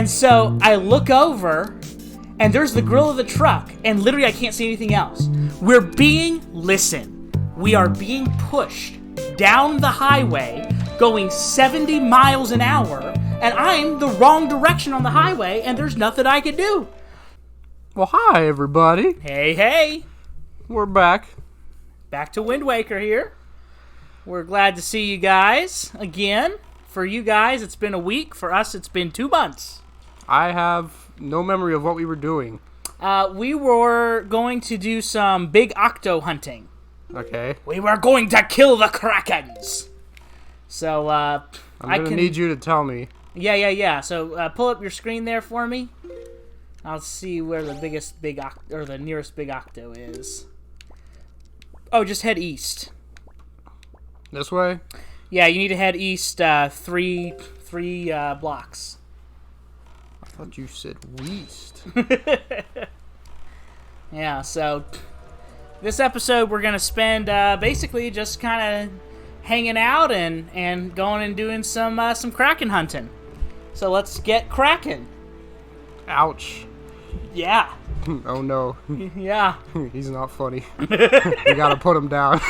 And so I look over, and there's the grill of the truck, and literally I can't see anything else. We are being pushed down the highway, going 70 miles an hour, and I'm the wrong direction on the highway, and there's nothing I can do. Well, hi, everybody. Hey. We're back. Back to Windwaker here. We're glad to see you guys again. For you guys, it's been a week. For us, it's been 2 months. I have no memory of what we were doing. We were going to do some Big Octo hunting. Okay. We were going to kill the Krakens. So, I'm gonna need you to tell me. Yeah. So, pull up your screen there for me. I'll see where the the nearest Big Octo is. Oh, just head east. This way? Yeah, you need to head east three blocks. I thought you said west. Yeah, so this episode we're going to spend basically just kind of hanging out and going and doing some Kraken hunting. So let's get Kraken. Ouch. Yeah. Oh no. Yeah. He's not funny. We gotta put him down.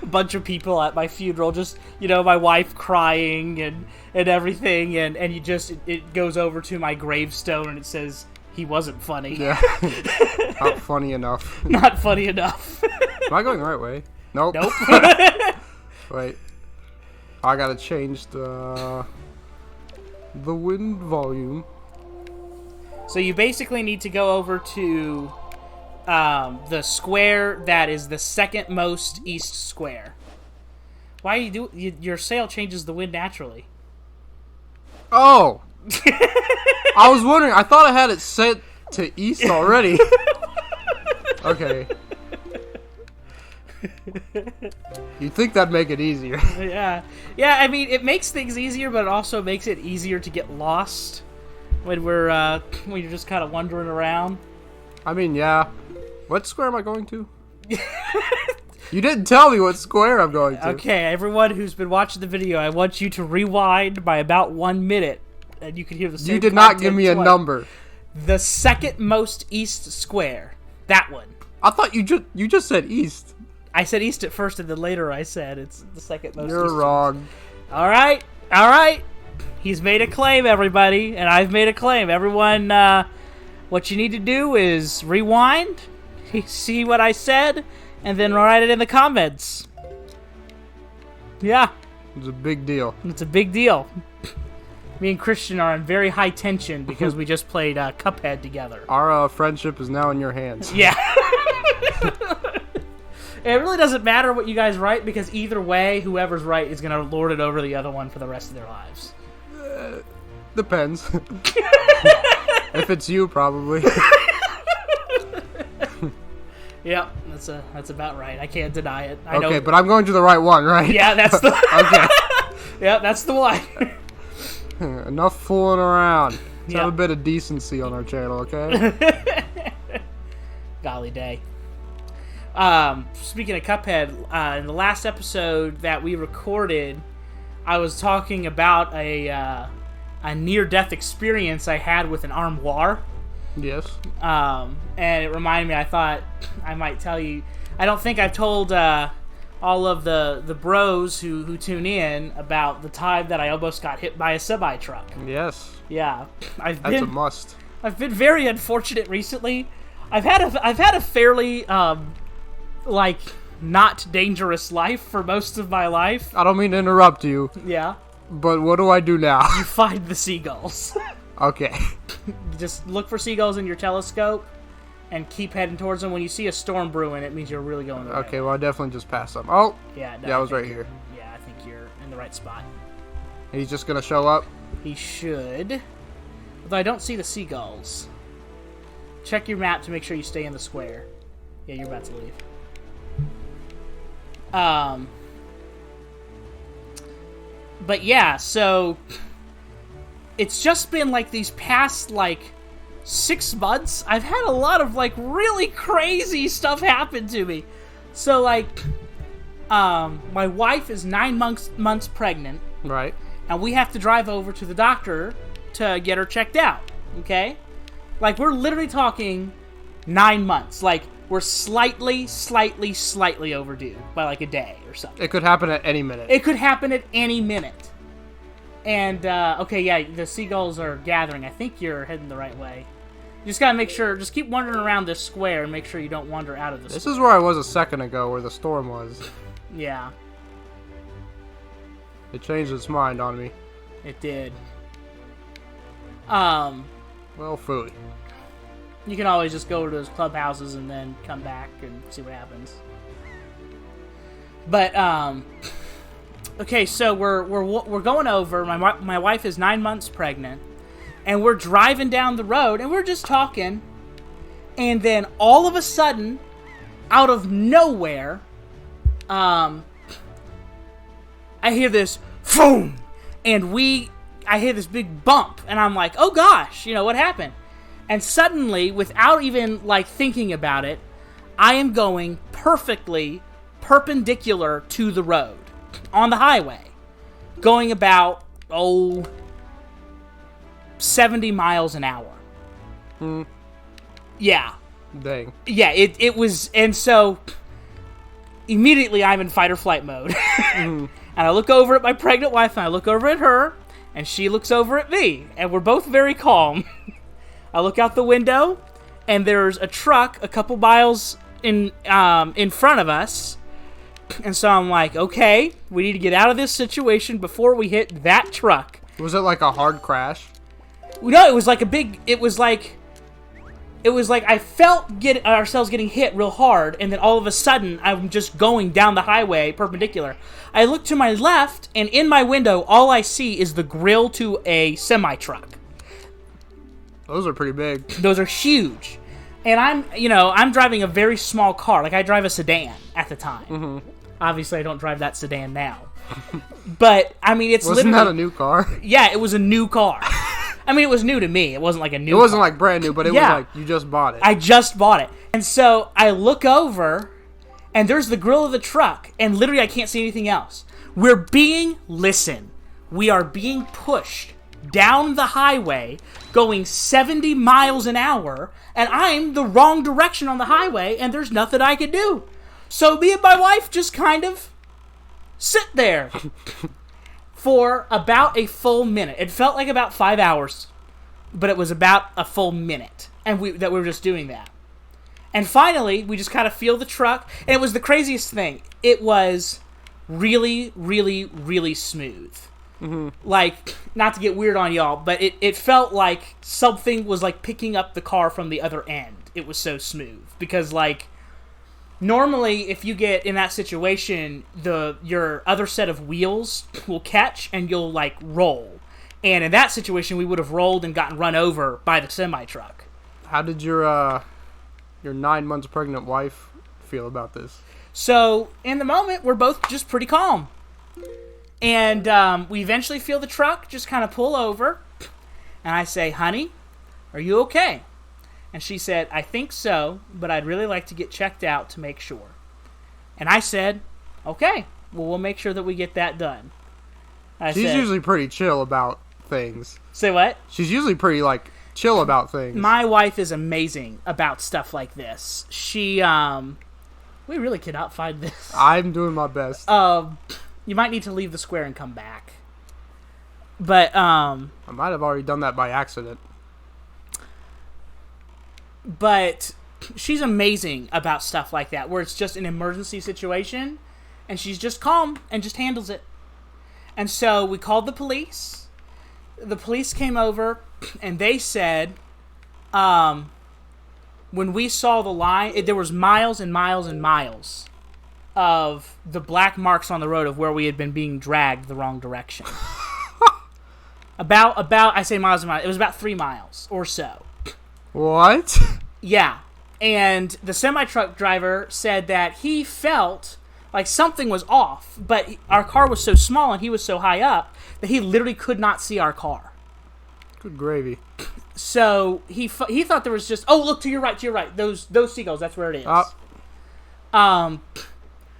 A bunch of people at my funeral, just, my wife crying and everything, and it goes over to my gravestone and it says, he wasn't funny. Yeah. Not funny enough. Not funny enough. Am I going the right way? Nope. Wait. I gotta change the wind volume. So you basically need to go over to the square that is the second most east square. Why your sail changes the wind naturally? Oh! I was wondering. I thought I had it set to east already. Okay. You'd think that'd make it easier. Yeah. I mean, it makes things easier, but it also makes it easier to get lost when you're just kind of wandering around. I mean, yeah. What square am I going to? You didn't tell me what square I'm going to. Okay, everyone who's been watching the video, I want you to rewind by about 1 minute, and you can hear the same. You did not give me a number. The second most east square. That one. I thought you just said east. I said east at first, and then later I said it's the second most. You're wrong. All right. He's made a claim, everybody, and I've made a claim. Everyone, what you need to do is rewind, see what I said, and then write it in the comments. Yeah. It's a big deal. It's a big deal. Me and Christian are in very high tension because we just played Cuphead together. Our friendship is now in your hands. Yeah. It really doesn't matter what you guys write because either way, whoever's right is going to lord it over the other one for the rest of their lives. Depends. If it's you, probably. Yep, that's about right. I can't deny it. I okay, know. But I'm going to the right one, right? Yeah, that's the. Okay. Yeah, that's the one. Enough fooling around. Let's Yep. have a bit of decency on our channel, okay? Golly day. Speaking of Cuphead, in the last episode that we recorded, I was talking about a near-death experience I had with an armoire. Yes. And it reminded me, I thought I might tell you. I don't think I've told all of the bros who tune in about the time that I almost got hit by a semi-truck. Yes. Yeah. That's a must. I've been very unfortunate recently. I've had a fairly not dangerous life for most of my life. I don't mean to interrupt you. Yeah. But what do I do now? You find the seagulls. Okay. Just look for seagulls in your telescope and keep heading towards them. When you see a storm brewing, it means you're really going the right way. Well, I definitely just passed them. Oh! Yeah, I was right here. Yeah, I think you're in the right spot. He's just gonna show up? He should. Although I don't see the seagulls. Check your map to make sure you stay in the square. Yeah, you're about to leave. But yeah, so it's just been these past 6 months. I've had a lot of really crazy stuff happen to me. So my wife is 9 months pregnant. Right. and we have to drive over to the doctor to get her checked out, okay? Like, we're literally talking 9 months. Like, we're slightly overdue by like a day or something. It could happen at any minute. It could happen at any minute. And, okay, yeah, the seagulls are gathering. I think you're heading the right way. You just gotta make sure, just keep wandering around this square and make sure you don't wander out of the square. This is where I was a second ago, where the storm was. Yeah. It changed its mind on me. It did. Well, phooey. You can always just go to those clubhouses and then come back and see what happens. But, okay, so we're going over. My wife is 9 months pregnant, and we're driving down the road, and we're just talking, and then all of a sudden, out of nowhere, I hear this boom, and I hear this big bump, and I'm like, oh gosh, what happened? And suddenly, without even like thinking about it, I am going perfectly perpendicular to the road on the highway, going about 70 miles an hour. Yeah. Dang. Yeah, it was, and so immediately I'm in fight or flight mode. And I look over at my pregnant wife, and I look over at her, and she looks over at me, and we're both very calm. I look out the window, and there's a truck a couple miles in front of us, and so I'm like, okay, we need to get out of this situation before we hit that truck. Was it like a hard crash? No, it was like I felt ourselves getting hit real hard, and then all of a sudden, I'm just going down the highway perpendicular. I look to my left, and in my window, all I see is the grill to a semi-truck. Those are pretty big. Those are huge. And I'm driving a very small car. Like, I drive a sedan at the time. Mm-hmm. Obviously, I don't drive that sedan now. But, I mean, it's Wasn't that a new car? Yeah, it was a new car. I mean, it was new to me. It wasn't like a new car. It wasn't like brand new, but it was like you just bought it. I just bought it. And so I look over, and there's the grill of the truck, and literally I can't see anything else. We are being pushed down the highway, going 70 miles an hour, and I'm the wrong direction on the highway, and there's nothing I could do. So me and my wife just kind of sit there for about a full minute. It felt like about 5 hours, but it was about a full minute, and we were just doing that. And finally, we just kind of feel the truck, and it was the craziest thing. It was really, really, really smooth. Mm-hmm. Like, not to get weird on y'all, but it felt like something was like picking up the car from the other end. It was so smooth. Because, like, normally if you get in that situation, your other set of wheels will catch and you'll like roll. And in that situation, we would have rolled and gotten run over by the semi-truck. How did your 9 months pregnant wife feel about this? So, in the moment, we're both just pretty calm. And we eventually feel the truck just kind of pull over. And I say, honey, are you okay? And she said, I think so, but I'd really like to get checked out to make sure. And I said, okay, well, we'll make sure that we get that done. She's usually pretty chill about things. Say what? She's usually pretty, like, chill about things. My wife is amazing about stuff like this. She, we really cannot find this. I'm doing my best. You might need to leave the square and come back. But, I might have already done that by accident. But she's amazing about stuff like that, where it's just an emergency situation, and she's just calm and just handles it. And so we called the police. The police came over, and they said, when we saw the line, there was miles and miles and miles of the black marks on the road of where we had been being dragged the wrong direction. I say miles and miles, it was about 3 miles or so. What? Yeah. And the semi-truck driver said that he felt like something was off, but our car was so small and he was so high up that he literally could not see our car. Good gravy. So he thought there was just, oh, look, to your right. Those seagulls, that's where it is.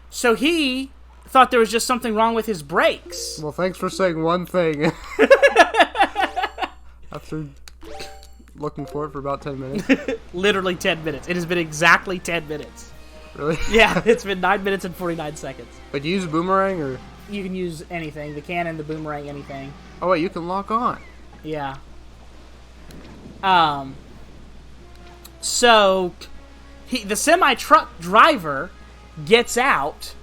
So he thought there was just something wrong with his brakes. Well, thanks for saying one thing. After looking for it for about 10 minutes. Literally 10 minutes. It has been exactly 10 minutes. Really? Yeah, it's been 9 minutes and 49 seconds. But do you use a boomerang or? You can use anything. The cannon, the boomerang, anything. Oh wait, you can lock on. Yeah. So, the semi-truck driver gets out,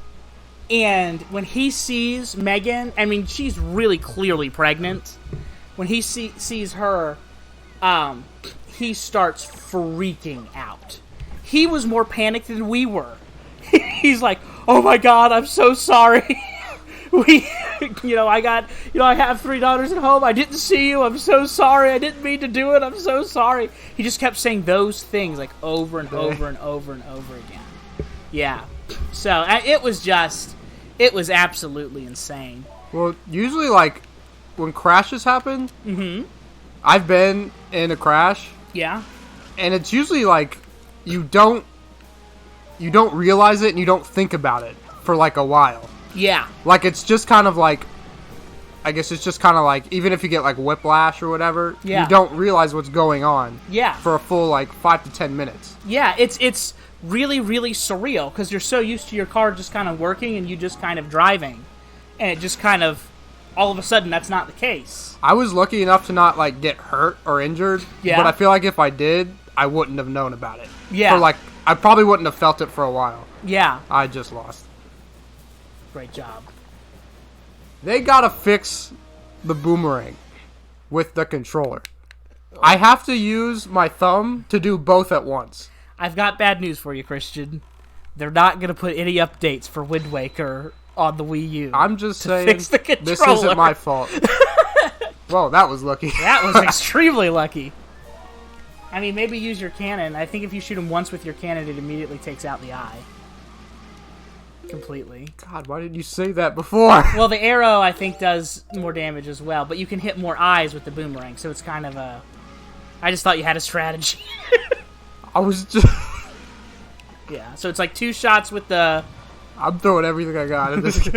and when he sees Megan, I mean, she's really clearly pregnant. When he sees her, he starts freaking out. He was more panicked than we were. He's like, "Oh my God, I'm so sorry. I have 3 daughters at home. I didn't see you. I'm so sorry. I didn't mean to do it. I'm so sorry." He just kept saying those things like over and over and over and over again. Yeah. So it was absolutely insane. Well, usually like when crashes happen, I've been in a crash. Yeah. And it's usually like you don't realize it and you don't think about it for like a while. Yeah. Like it's just kind of like, I guess it's just kind of like, even if you get like whiplash or whatever, you don't realize what's going on. Yeah. For a full like 5 to 10 minutes. Yeah, it's really, really surreal because you're so used to your car just kind of working and you just kind of driving. And it just kind of, all of a sudden, that's not the case. I was lucky enough to not like get hurt or injured. Yeah. But I feel like if I did, I wouldn't have known about it. Yeah. For like, I probably wouldn't have felt it for a while. Yeah. I just lost. Great job. They gotta fix the boomerang with the controller. I have to use my thumb to do both at once. I've got bad news for you, Christian. They're not going to put any updates for Windwaker on the Wii U. I'm just saying, fix the controller. This isn't my fault. Well, that was lucky. That was extremely lucky. I mean, maybe use your cannon. I think if you shoot him once with your cannon, it immediately takes out the eye. Completely. God, why didn't you say that before? Well, the arrow, I think, does more damage as well, but you can hit more eyes with the boomerang, so it's kind of a... I just thought you had a strategy. I was just... Yeah, so it's like 2 shots with the... I'm throwing everything I got at this.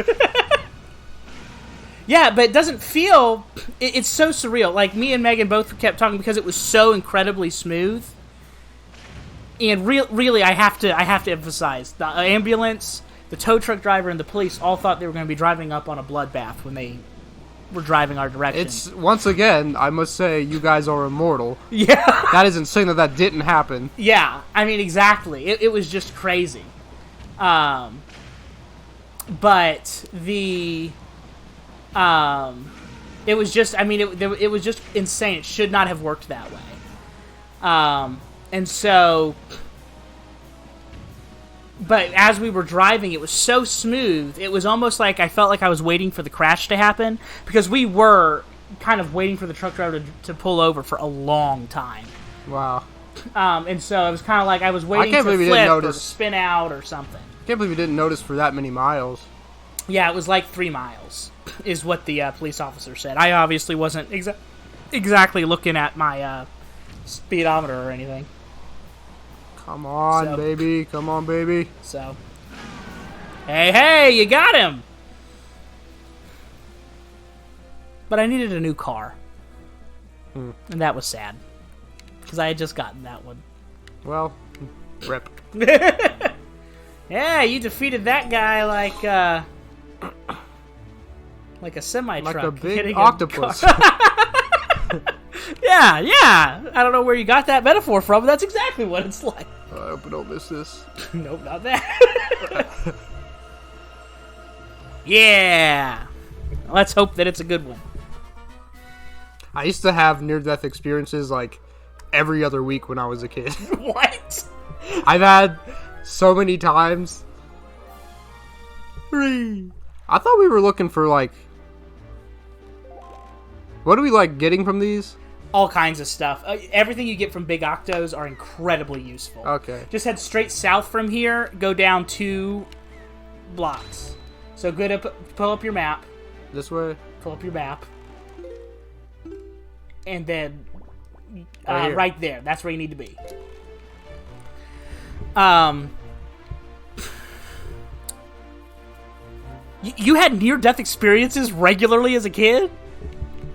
Yeah, but it doesn't feel... It's so surreal. Like, me and Megan both kept talking because it was so incredibly smooth. And really, I have to emphasize, the ambulance, the tow truck driver, and the police all thought they were going to be driving up on a bloodbath when they were driving our direction. It's, once again, I must say, you guys are immortal. Yeah. That is insane that didn't happen. Yeah, I mean, exactly. It was just crazy. But the... it was just, I mean, it was just insane. It should not have worked that way. And so... But as we were driving, it was so smooth. It was almost like I felt like I was waiting for the crash to happen. Because we were kind of waiting for the truck driver to pull over for a long time. Wow. And so it was kind of like I was waiting to flip or to spin out or something. I can't believe you didn't notice for that many miles. Yeah, it was like 3 miles, is what the police officer said. I obviously wasn't exactly looking at my speedometer or anything. Come on, baby. Come on, baby. So, hey, you got him! But I needed a new car. And that was sad. Because I had just gotten that one. Well, rip. Yeah, you defeated that guy like a semi-truck. Like a big octopus. Yeah. I don't know where you got that metaphor from, but that's exactly what it's like. I hope I don't miss this. Nope, not that. Yeah. Let's hope that it's a good one. I used to have near-death experiences like every other week when I was a kid. What? I've had so many times. 3. I thought we were looking for like... What are we like getting from these? All kinds of stuff. Everything you get from Big Octos are incredibly useful. Okay. Just head straight south from here, go down 2 blocks. So pull up your map. This way? Pull up your map. And then right there. That's where you need to be. You had near-death experiences regularly as a kid?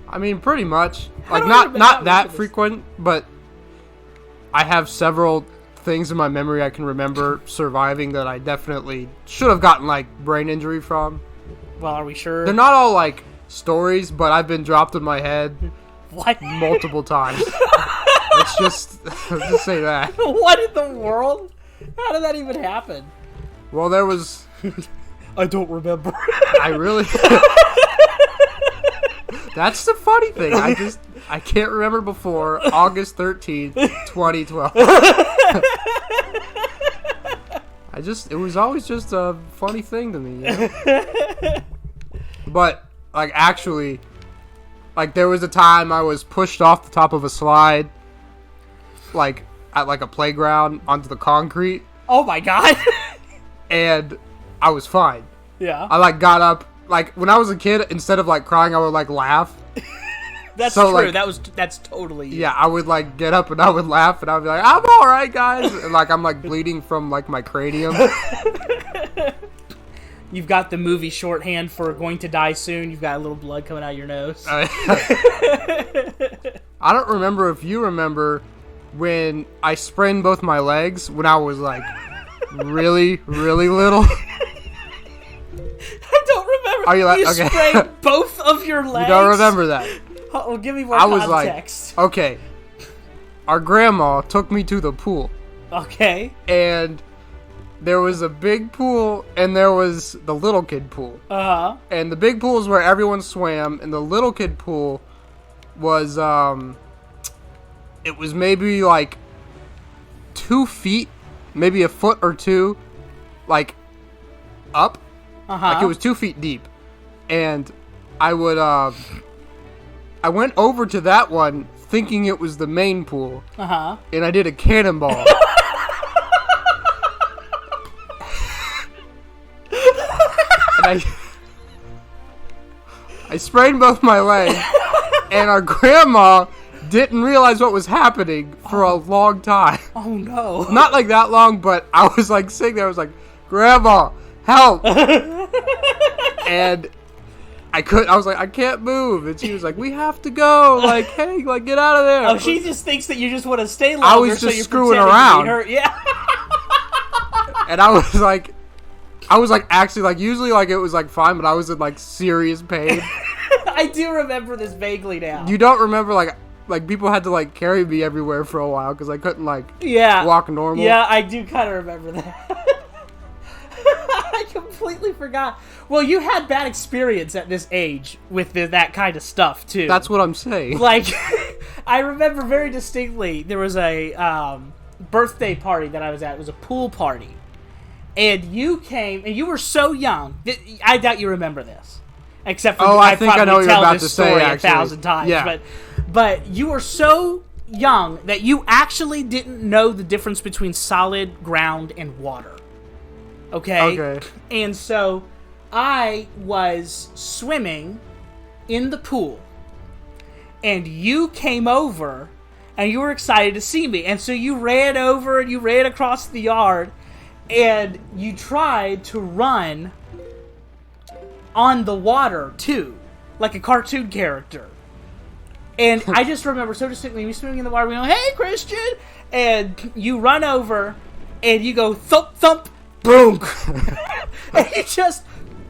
I mean, pretty much. How Like, do I not that this? frequent, but I have several things in my memory I can remember surviving that I definitely should have gotten, like, brain injury from. Well, are we sure? They're not all, like, stories, but I've been dropped in my head What? multiple times. Let's just say that. What in the world? How did that even happen? Well, there was... I don't remember. I really... That's the funny thing. I can't remember before August 13th, 2012. It was always just a funny thing to me. You know? But, like, actually, like, there was a time I was pushed off the top of a slide, like, at, like, a playground onto the concrete. Oh my god. And I was fine. Yeah. I, like, got up. Like, when I was a kid, instead of, like, crying, I would, like, laugh. That's So, true. like, That's totally you. Yeah, I would, like, get up and I would laugh, and I would be like, I'm alright, guys. And, like, I'm, like, bleeding from, like, my cranium. You've got the movie shorthand for going to die soon. You've got a little blood coming out of your nose. I don't remember if you remember when I sprained both my legs when I was, like, really, really little. I don't remember. Are you like, okay. Sprained both of your legs? You don't remember that. Oh, well, give me more I was context. like, okay, our grandma took me to the pool. Okay. And there was a big pool, and there was the little kid pool. Uh-huh. And the big pool is where everyone swam, and the little kid pool was, it was maybe, like, 2 feet, maybe a foot or two, like, up. Uh-huh. Like, it was 2 feet deep. And I went over to that one thinking it was the main pool. Uh-huh. And I did a cannonball. And I sprained both my legs. And our grandma didn't realize what was happening for a long time. Oh, no. Not like that long, but I was like sitting there. I was like, Grandma, help. And I was like, I can't move. And she was like, we have to go. Like, hey, like, get out of there. Oh, she just thinks that you just want to stay longer. I was just so screwing you're around. Her. Yeah. And I was like, actually, like, usually, like, it was, like, fine, but I was in, like, serious pain. I do remember this vaguely now. You don't remember, like, people had to, like, carry me everywhere for a while because I couldn't, like, walk normal. Yeah, I do kind of remember that. I completely forgot. Well, you had bad experience at this age with that kind of stuff, too. That's what I'm saying. Like, I remember very distinctly, there was a birthday party that I was at. It was a pool party. And you came, and you were so young. I doubt you remember this. Except for I think I know what you're about to say, story actually. 1,000 times. Yeah. But you were so young that you actually didn't know the difference between solid ground and water. Okay? And so I was swimming in the pool, and you came over, and you were excited to see me. And so you ran over, and you ran across the yard, and you tried to run on the water, too, like a cartoon character. And I just remember so distinctly, you swimming in the water, we go, hey, Christian! And you run over, and you go, thump, thump, boom! And you just,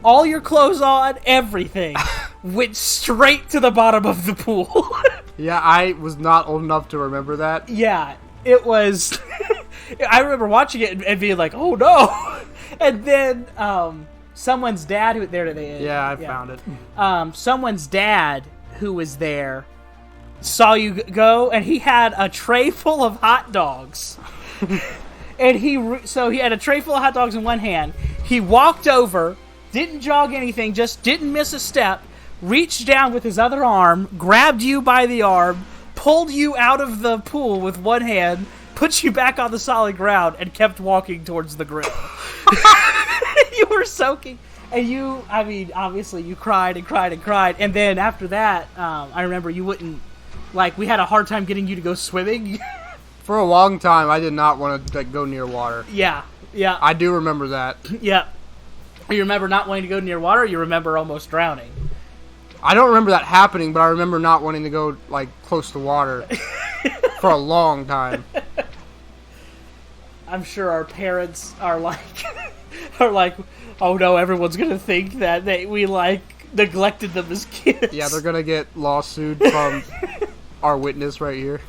all your clothes on, everything, went straight to the bottom of the pool. Yeah, I was not old enough to remember that. Yeah, it was... I remember watching it and being like, oh no! And then, someone's dad who... There it is. Yeah, I found it. Someone's dad who was there saw you go, and he had a tray full of hot dogs. And he had a tray full of hot dogs in one hand. He walked over, didn't jog anything, just didn't miss a step, reached down with his other arm, grabbed you by the arm, pulled you out of the pool with one hand, put you back on the solid ground, and kept walking towards the grill. You were soaking. And you, I mean, obviously you cried and cried and cried. And then after that, I remember you wouldn't, like, we had a hard time getting you to go swimming. For a long time, I did not want to, like, go near water. Yeah. I do remember that. Yeah. You remember not wanting to go near water, or you remember almost drowning? I don't remember that happening, but I remember not wanting to go, like, close to water for a long time. I'm sure our parents are like, oh no, everyone's gonna think that we, like, neglected them as kids. Yeah, they're gonna get lawsuit from our witness right here.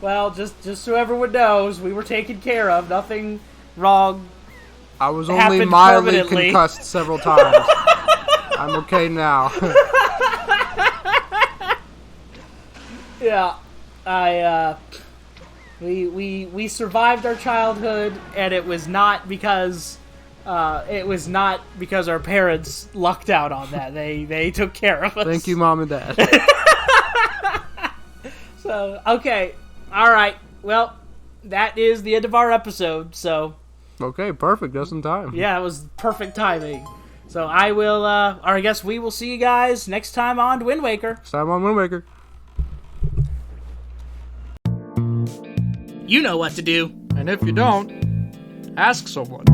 Well, just so everyone knows, we were taken care of. Nothing wrong. I was only mildly permanently. concussed several times. I'm okay now. Yeah, we survived our childhood, and it was not because our parents lucked out on that. They took care of us. Thank you, Mom and Dad. So, okay. All right. Well, that is the end of our episode, so... Okay, perfect. Just in time. Yeah, it was perfect timing. So I will, or I guess we will see you guys next time on Windwaker. Next time on Windwaker. You know what to do. And if you don't, ask someone.